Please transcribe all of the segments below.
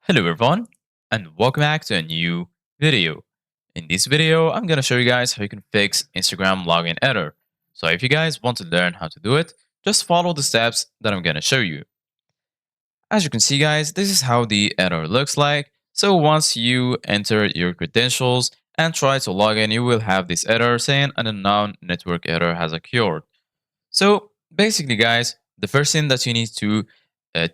Hello everyone and welcome back to a new video. In this video, I'm going to show you guys how you can fix Instagram login error. So if you guys want to learn how to do it, just follow the steps that I'm going to show you. As you can see guys, this is how the error looks like. So once you enter your credentials and try to log in, you will have this error saying an unknown network error has occurred. So basically, guys, the first thing that you need to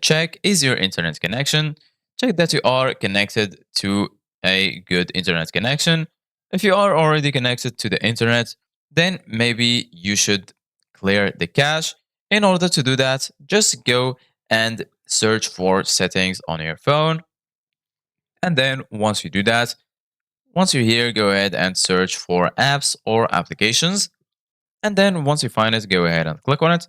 check is your internet connection. Check that you are connected to a good internet connection. If you are already connected to the internet, then maybe you should clear the cache. In order to do that, just go and search for settings on your phone. And then once you do that, once you're here, go ahead and search for apps or applications. And then once you find it, go ahead and click on it.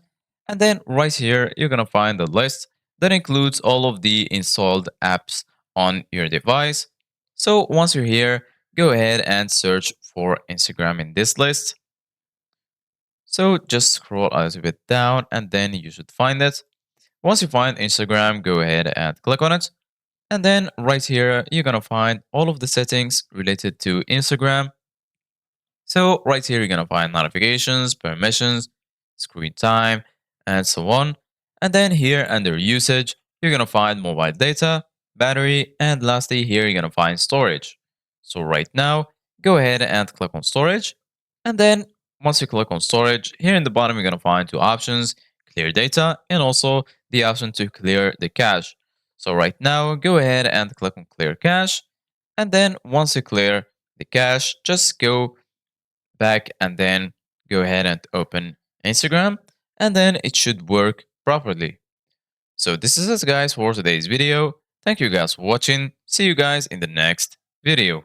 And then right here, you're going to find the list that includes all of the installed apps on your device. So once you're here, go ahead and search for Instagram in this list. So just scroll a little bit down and then you should find it. Once you find Instagram, go ahead and click on it. And then right here, you're going to find all of the settings related to Instagram. So right here, you're going to find notifications, permissions, screen time, and so on. And then here under usage, you're going to find mobile data, battery, and lastly here, you're going to find storage. So right now, go ahead and click on storage. And then once you click on storage, here in the bottom, you're going to find two options, clear data, and also the option to clear the cache. So right now, go ahead and click on clear cache. And then once you clear the cache, just go back and then go ahead and open Instagram and then it should work properly. So this is it guys for today's video. Thank you guys for watching. See you guys in the next video.